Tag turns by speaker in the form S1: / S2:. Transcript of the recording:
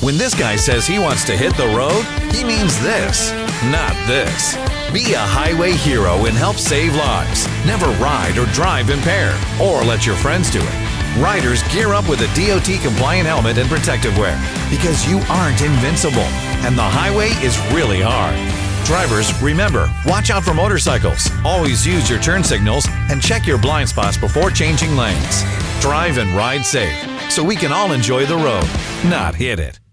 S1: When this guy says he wants to hit the road, he means this, not this. Be a highway hero and help save lives. Never ride or drive impaired, or let your friends do it. Riders, gear up with a DOT-compliant helmet and protective wear, because you aren't invincible, and the highway is really hard. Drivers, remember, watch out for motorcycles. Always use your turn signals and check your blind spots before changing lanes. Drive and ride safe, so we can all enjoy the road, not hit it.